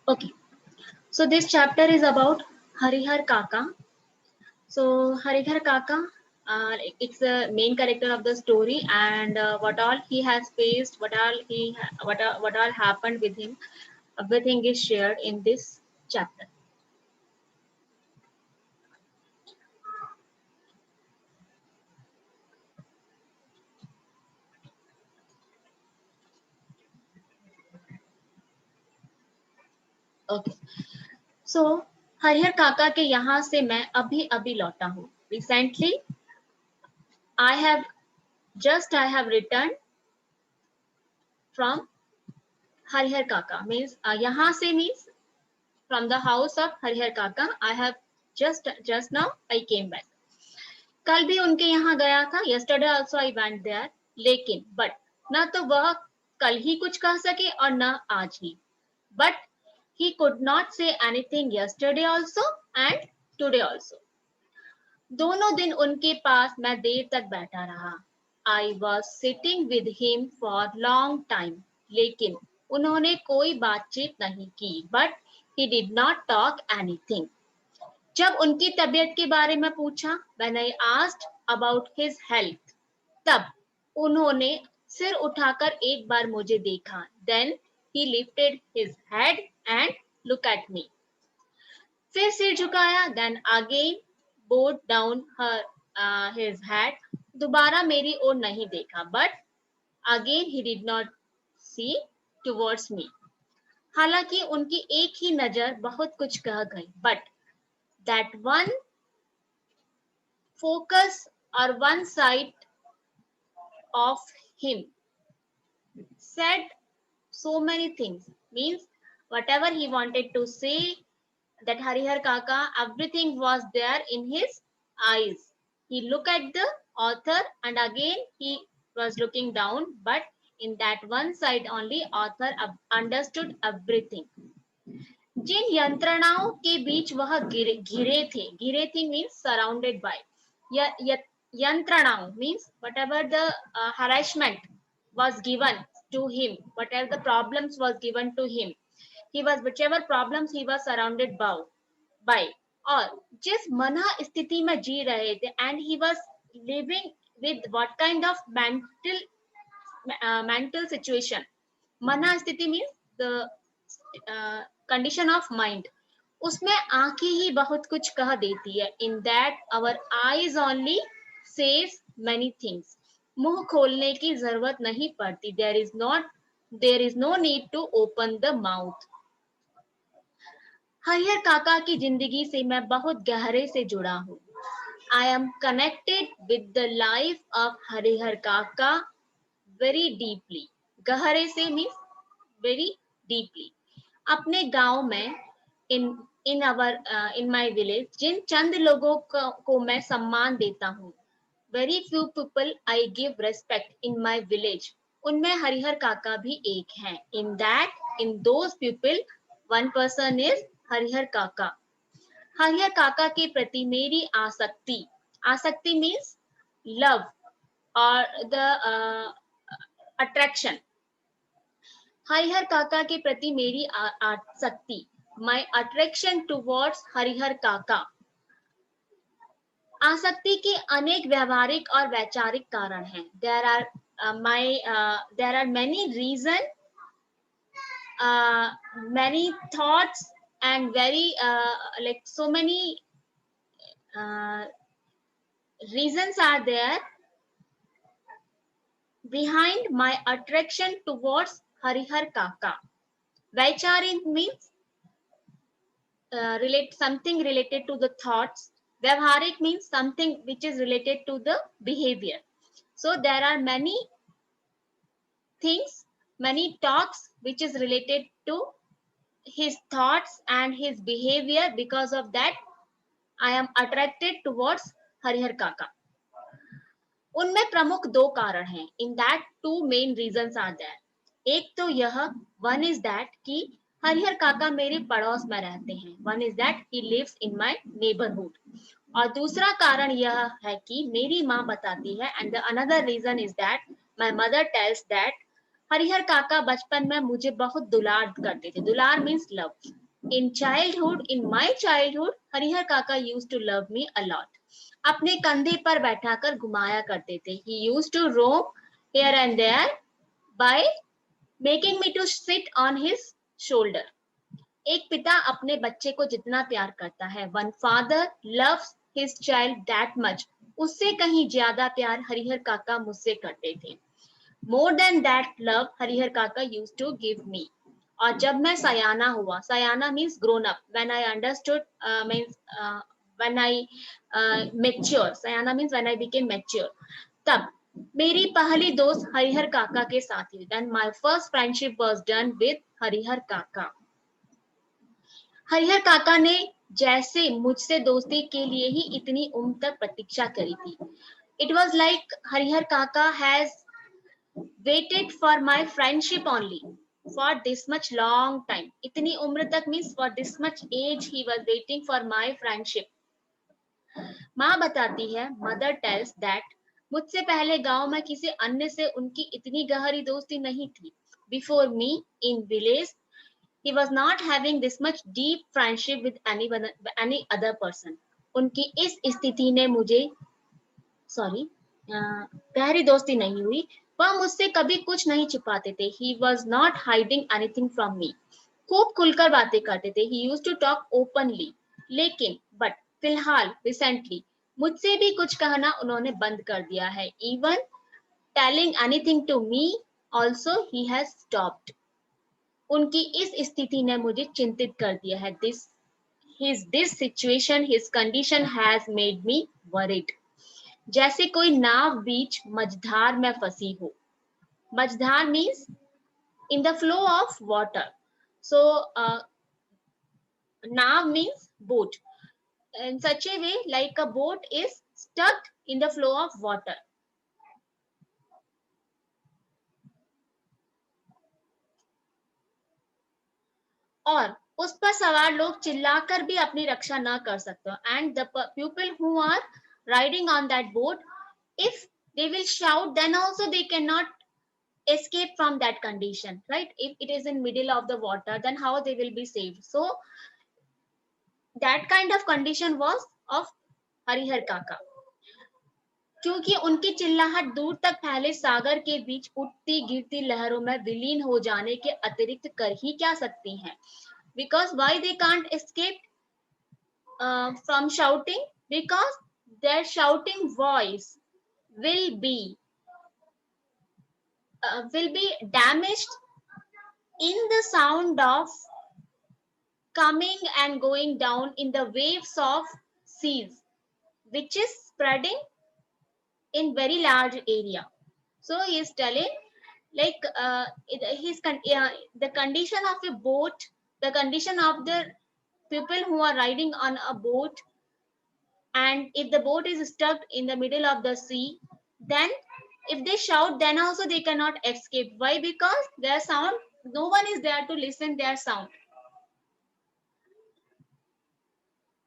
Okay, so this chapter is about Harihar Kaka. So Harihar Kaka, it's the main character of the story, and what all he has faced, what all happened with him, everything is shared in this chapter. Okay, so Harihar काका के यहाँ से मैं अभी अभी लौटा हूँ. Recently, I have returned from Harihar Kaka. Means यहाँ से means from the house of Harihar Kaka. I have just now I came back. कल भी उनके यहाँ गया था. Yesterday also I went there. लेकिन but ना तो वह कल ही कुछ कह सके और ना आज ही. But he could not say anything yesterday also and today also. दोनों दिन उनके पास मैं देर तक बैठा रहा. I was sitting with him for long time. लेकिन उन्होंने कोई बातचीत नहीं की. But he did not talk anything. जब उनकी तबीयत के बारे में पूछा, when I asked about his health, तब उन्होंने सिर उठाकर एक बार मुझे देखा. Then he lifted his head and looked at me. फिर सिर झुकाया. Then again bowed down his head. दोबारा मेरी ओर नहीं देखा. But again he did not see towards me. हालांकि उनकी एक ही नजर बहुत कुछ कह गई. But that one focus or one side of him said so many things. Means whatever he wanted to say, that Harihar Kaka, everything was there in his eyes. He looked at the author and again he was looking down, but in that one side only author understood everything. जिन यंत्रणाओं के बीच वह घिरे थे means surrounded by. यंत्रणाओं means whatever the harassment was given to him, whatever the problems was given to him, whichever problems he was surrounded by और जिस मना स्थिति में जी रहे थे, and he was living with what kind of mental situation. मना स्थिति means the condition of mind. उसमें आंखें ही बहुत कुछ कह देती है. In that our eyes only says many things. मुंह खोलने की जरूरत नहीं पड़ती. There is no need to open the mouth. Harihar काका की जिंदगी से मैं बहुत गहरे से जुड़ा हूँ. I am connected with the life of Harihar काका very deeply. गहरे से means very deeply. अपने गांव में in my village जिन चंद लोगों को मैं सम्मान देता हूँ, very few people I give respect in my village, उनमें हरिहर काका भी एक हैं. In those people one person is Harihar काका. हरिहर काका के प्रति मेरी आसक्ति means love or the attraction. Harihar काका के प्रति मेरी आसक्ति, my attraction towards हरिहर काका. आसक्ति के अनेक व्यावहारिक और वैचारिक कारण हैं. There are many reasons, many thoughts and very like so many reasons are there behind my attraction towards Harihar काका. वैचारिक means something related to the thoughts. Vyavaharik means something which is related to the behavior. So there are many things, many talks which is related to his thoughts and his behavior. Because of that I am attracted towards Harihar काका. उनमें प्रमुख दो कारण हैं. In that two main reasons are there. एक तो यह, one is that कि हरिहर काका मेरे पड़ोस में रहते हैं. One is that he lives in my neighborhood. और दूसरा कारण यह है कि मेरी माँ बताती है, and the another reason is that my mother tells that Harihar काका बचपन में मुझे बहुत दुलार करते थे. दुलार means love. In childhood, in my childhood, Harihar काका used to love me a lot. अपने कंधे पर बैठाकर घुमाया करते थे. He used to roam here and there by making me to sit on his shoulder. एक पिता अपने बच्चे को जितना प्यार करता है, one father loves his child that much. उससे कहीं ज्यादा प्यार हरिहर काका मुझसे करते थे. More than that love, Harihar काका used to give me. और जब मैं सयाना हुआ, सयाना means grown up. When I understood means when I mature. Siyana means when I became mature. तब मेरी पहली दोस्त हरिहर काका के साथ हुई. Then my first friendship was done with Harihar काका. हरिहर काका ने जैसे मुझसे दोस्ती के लिए ही इतनी उम्र तक प्रतीक्षा करी थी. It was like हरिहर काका has waited for my friendship only for this much long time. इतनी उम्र तक means for this much age he was waiting for my friendship. माँ बताती है, mother tells that मुझसे पहले गांव में किसी अन्य से उनकी इतनी गहरी दोस्ती नहीं थी. Before me in village he was not having this much deep friendship with any other person. उनकी इस स्थिति ने मुझे गहरी दोस्ती नहीं हुई. वह मुझसे कभी कुछ नहीं छिपाते थे. He was not hiding anything from me. खूब खुलकर बातें करते थे. He used to talk openly. लेकिन but फिलहाल recently मुझसे भी कुछ कहना उन्होंने बंद कर दिया है. Even telling anything to me also he has stopped. उनकी इस स्थिति ने मुझे चिंतित कर दिया है. This situation, his condition has made me worried. जैसे कोई नाव बीच मझधार में फंसी हो. मझधार means in the flow of water. So now means boat. In such a way, like a boat is stuck in the flow of water. और उस पर सवार लोग चिल्लाकर भी अपनी रक्षा न कर सकते. And the people who are riding on that boat, if they will shout, then also they cannot escape from that condition, right? If it is in middle of the water, then how they will be saved? So that kind of condition was of Harihar काका. क्योंकि उनकी चिल्लाहट दूर तक फैले सागर के बीच उठती गिरती लहरों में विलीन हो जाने के अतिरिक्त कर ही क्या सकती हैं. Because why they can't escape from shouting? Because their shouting voice will be damaged in the sound of coming and going down in the waves of seas, which is spreading in very large area. So he is telling like the condition of a boat, the condition of the people who are riding on a boat, and if the boat is stuck in the middle of the sea, then if they shout, then also they cannot escape. Why? Because their sound, no one is there to listen their sound.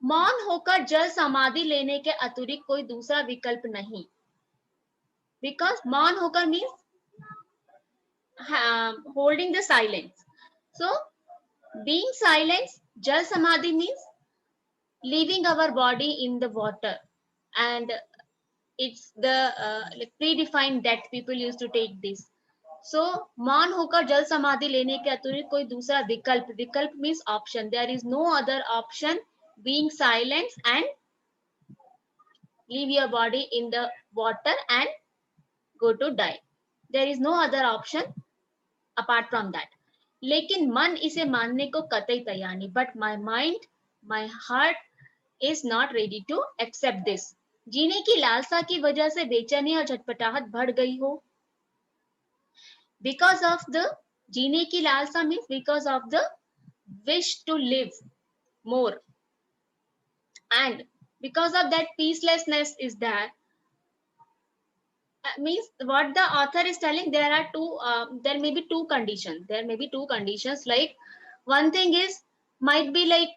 मौन होकर जल समाधि लेने के अतिरिक्त कोई दूसरा विकल्प नहीं. Because मौन होकर means holding the silence. So being silent, jal samadhi means leaving our body in the water, and it's the predefined that people used to take this. So मौन होकर जल समाधि लेने के अतिरिक्त कोई दूसरा विकल्प, विकल्प means option, there is no other option being silent and leave your body in the water and go to die. There is no other option apart from that. लेकिन मन इसे मानने को कतई तैयार नहीं. But my mind, my heart is not ready to accept this. जीने की लालसा की वजह से बेचैनी और झटपटाहट बढ़ गई हो. Because of the जीने की लालसा means because of the wish to live more, and because of that peacelessness is there. Means what the author is telling, there are there may be two conditions. Like one thing is might be like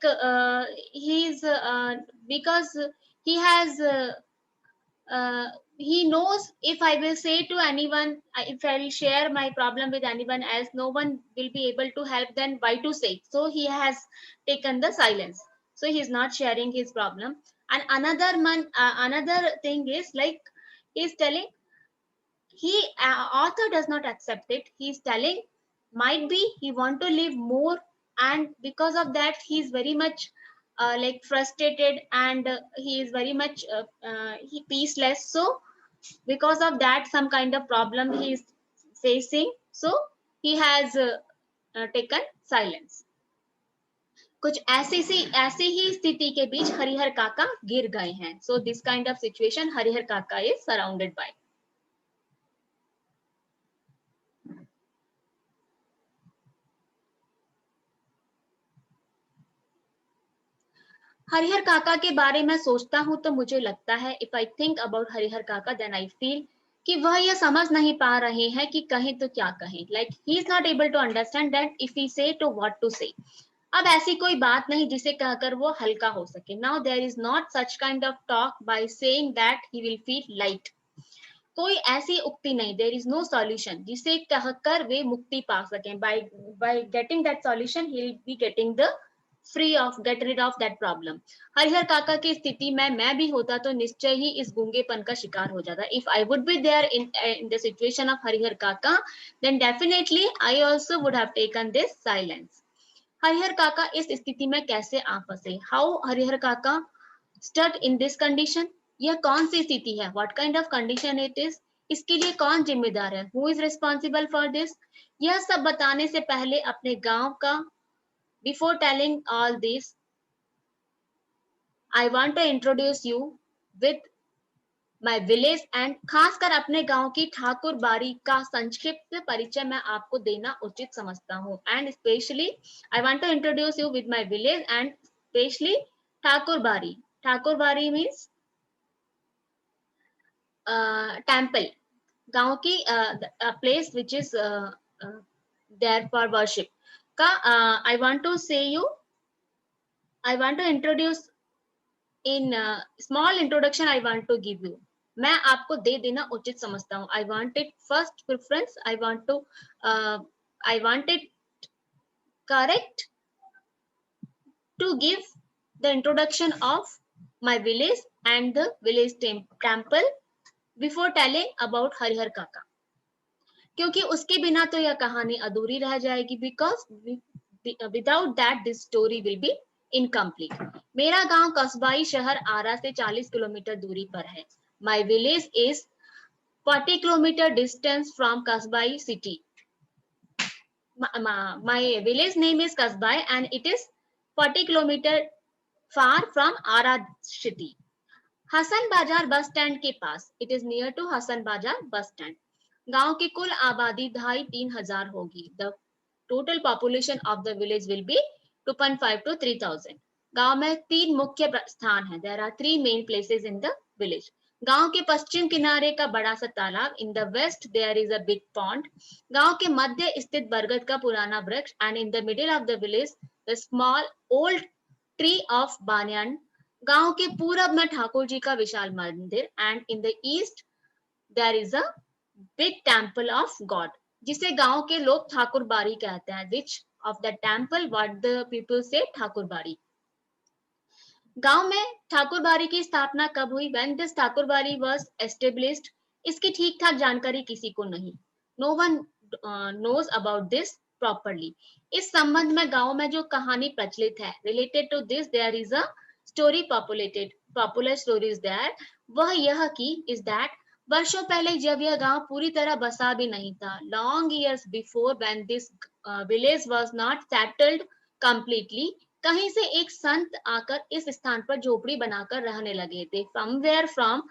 he's because he has he knows if I will say to anyone, if I will share my problem with anyone else, no one will be able to help, then why to say? So he has taken the silence. So he's not sharing his problem. And another thing is like he's telling he author does not accept it. He's telling might be he want to live more, and because of that he's very much like frustrated, and he is very much he peaceless. So because of that some kind of problem he is facing, so he has taken silence. कुछ ऐसे ही स्थिति के बीच हरिहर काका गिर गए हैं. So this kind of situation Harihar काका is surrounded by. Harihar काका के बारे में सोचता हूं तो मुझे लगता है, if I think about Harihar Kaka then I feel कि वह यह समझ नहीं पा रहे हैं कि कहें तो क्या कहें. Like he is not able to understand that if he say to what to से. अब ऐसी कोई बात नहीं जिसे कहकर वो हल्का हो सके. Now there is not such kind of talk by saying that he will feel light. कोई ऐसी उक्ति नहीं, देयर इज नो सॉल्यूशन जिसे कहकर वे मुक्ति पा सकें. By getting that solution he will be getting the free of get rid of that problem. Harihar काका की स्थिति में मैं भी होता तो निश्चय ही इस गूंगेपन का शिकार हो जाता. If I would be there in the situation of Harihar Kaka, then definitely I also would have taken this silence. Harihar Kaka इस स्थिति में कैसे आ फंसे? हाउ हरिहर काका स्टक इन दिस कंडीशन? यह कौन सी स्थिति है? What kind of condition it is? इसके लिए कौन जिम्मेदार है? Who is responsible for this? यह सब बताने से पहले अपने गांव का, before telling all this, I want to introduce you with my village, and खासकर अपने गांव की ठाकुर बाड़ी का संक्षिप्त परिचय मैं आपको देना उचित समझता हूँ. And especially I want to introduce you with my village and especially Thakur बाड़ी. ठाकुर बाड़ी means temple. गांव की place which is there for worship का I want to say you, I want to introduce in small introduction I want to give you. मैं आपको दे देना उचित समझता हूँ. I want it first preference. I want it correct to give the introduction of my village and the village temple before telling about Harihar काका. क्योंकि उसके बिना तो यह कहानी अधूरी रह जाएगी. Because without that this story will be incomplete. मेरा गांव कस्बाई शहर आरा से 40 किलोमीटर दूरी पर है. My village is 40 kilometre distance from Kasbai city. My village name is Kasbai and it is 40 kilometre far from Arrah city. Hasan Bazar bus stand के पास. It is near to Hasan Bazar bus stand. गांव की कुल आबादी 2500 होगी. The total population of the village will be 2.5 to 3,000. गांव में 3 मुख्य स्थान हैं. There are 3 main places in the village. गांव के पश्चिम किनारे का बड़ा सा तालाब. In the west there is a big pond. गांव के मध्य स्थित बरगद का पुराना वृक्ष. And in the middle of the village the small old tree of banyan. गांव के पूरब में ठाकुर जी का विशाल मंदिर. And in the east there is a big temple of god, जिसे गांव के लोग ठाकुर बाड़ी कहते हैं. विच of the temple what the people say Thakur बाड़ी. गांव में ठाकुर बाड़ी की स्थापना कब हुई? when this ठाकुर बाड़ी was established, इसकी ठीक ठाक जानकारी किसी को नहीं. no one knows about this properly. इस संबंध में गांव में जो कहानी प्रचलित है related to this there is a story popular stories there. वह यह की is that वर्षों पहले जब यह गांव पूरी तरह बसा भी नहीं था, long years before when this village was not settled completely, कहीं से एक संत आकर इस स्थान पर झोपड़ी बनाकर रहने लगे थे. somewhere from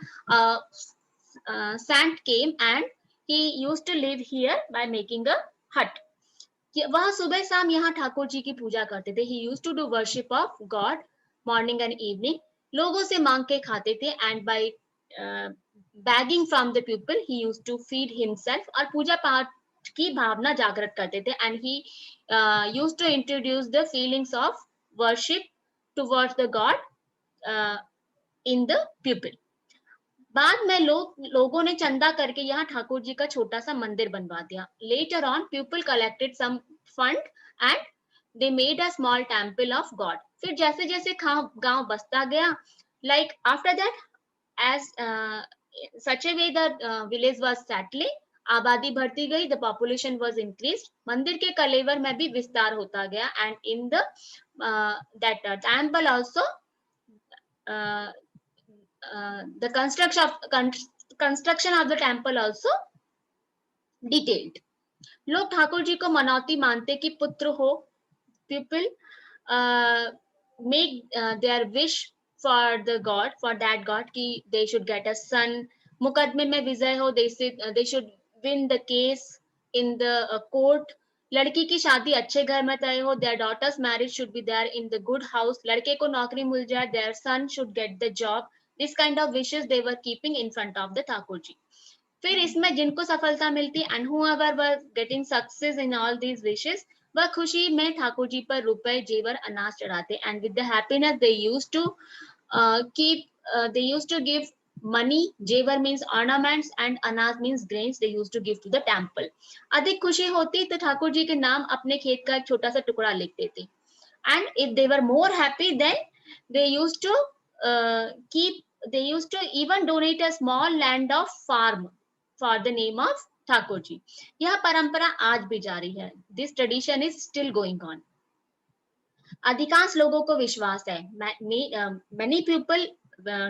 saint came and he used to live here by making a hut. वह सुबह शाम यहाँ ठाकुर जी की पूजा करते थे. he used to do worship of God morning and evening. लोगों से मांग के खाते थे. and by begging from the people he used to feed himself. और पूजा पाठ की भावना जागृत करते थे. and he used to introduce the feelings of worship towards the God in the people. बाद में लोगों ने चंदा करके यहाँ ठाकुर जी का छोटा सा मंदिर बनवा दिया. Later on, people collected some fund and they made a small temple of God. फिर जैसे जैसे गांव बसता गया, like after that, as such a way the village was settling, आबादी बढ़ती गई, the population was increased, मंदिर के कलेवर में भी विस्तार होता गया, and in the that temple also uh, the construction of the temple also detailed. लोग ठाकुर जी को मनौती मानते कि पुत्र हो. People make their wish for the god, for that god, कि they should get a son. मुकदमे में विजय हो, they should win the case in the court. लड़की की शादी अच्छे घर में तय हो, their daughter's marriage should be there in the good house. लड़के को नौकरी मिल जाए, their son should get the job. This kind of wishes they were keeping in front of the Thakur ji. फिर इसमें जिनको सफलता मिलती, and whoever were getting success in all these wishes, वह खुशी में ठाकुर जी पर रुपए, जेवर, अनाज चढ़ाते, and with the happiness they used to give money. जेवर means ornaments and अनाज means grains. They used to give to the temple. अधिक खुशी होती तो ठाकुर जी के नाम अपने खेत का एक छोटा सा टुकड़ा लिख देते, and if they were more happy, then they used to even donate a small land of farm for the name of Thakur ji. यह परंपरा आज भी जारी है. This tradition is still going on. अधिकांश लोगों को विश्वास है, many people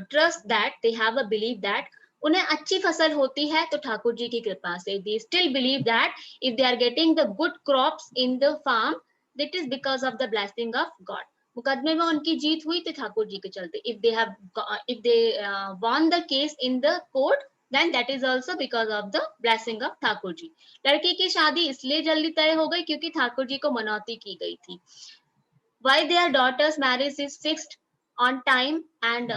trust that, they have a belief that उन्हें अच्छी फसल होती है तो ठाकुर जी की कृपा से. They still believe that if they are getting the good crops in the farm, that is because of the blessing of God. मुकदमे में उनकी जीत हुई तो ठाकुर जी के चलते. If they won the case in the court, then that is also because of the blessing of Thakur ji. लड़की की शादी इसलिए जल्दी तय हो गई क्योंकि ठाकुर जी को मनौती की गई थी. Why their daughter's marriage is fixed on time and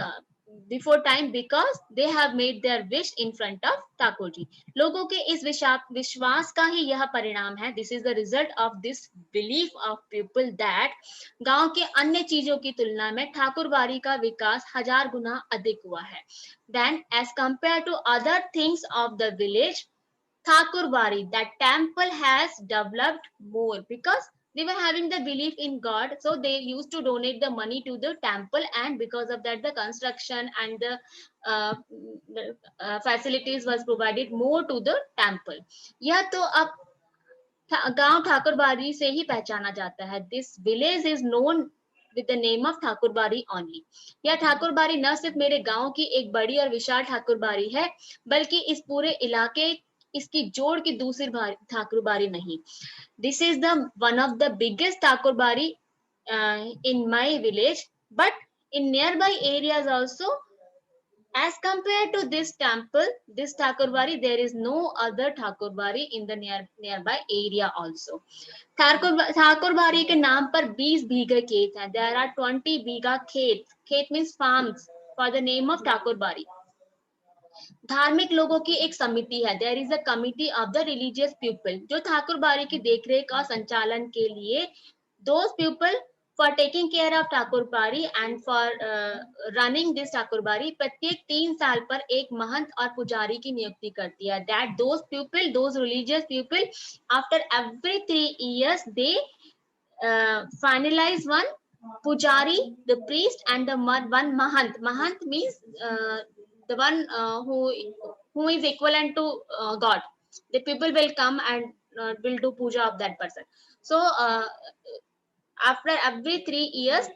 before time, because they have made their wish in front of Thakur ji. लोगों के इस विश्वास का ही यह परिणाम है. This is the result of this belief of people that गांव के अन्य चीजों की तुलना में ठाकुरबाड़ी का विकास 1000 गुना अधिक हुआ है. Then as compared to other things of the village, Thakurbari, that temple has developed more because they were having the belief in God, so they used to donate the money to the temple, and because of that the construction and the facilities was provided more to the temple. यह तो अब गांव ठाकुरबाड़ी से ही पहचाना जाता है. This village is known with the name of Thakurbari only. यह ठाकुरबाड़ी न सिर्फ मेरे गांव की एक बड़ी और विशाल ठाकुरबाड़ी है, बल्कि इस पूरे इलाके इसकी जोड़ की दूसरी ठाकुरबाड़ी नहीं. This is the one of the biggest Thakurbari in my village, but in nearby areas also, as compared to this temple, this Thakurbari, there is no other Thakurbari in the nearby area also. ठाकुरबाड़ी के नाम पर 20 बीघे खेत हैं. There are 20 बीघा खेत. खेत means farms for the name of ठाकुरबाड़ी. धार्मिक लोगों की एक समिति है. There is a committee of the religious people, जो ठाकुरबाड़ी की देखरेख और संचालन के लिए, those people for taking care of Thakurbari and for running this ठाकुरबाड़ी, प्रत्येक 3 साल पर एक महंत और पुजारी की नियुक्ति करती है. That those people, those religious people, after every 3 years they finalize one pujari, the priest, and the one mahant. Mahant means the one who is equivalent to God. The people will come and will do puja of that person. So after every 3 years,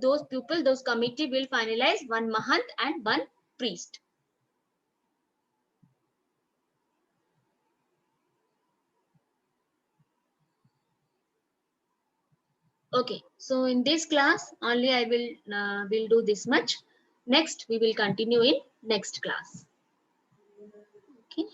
those people, those committee will finalize one mahant and one priest. Okay, so in this class only I will do this much. Next we will continue in next class. Okay.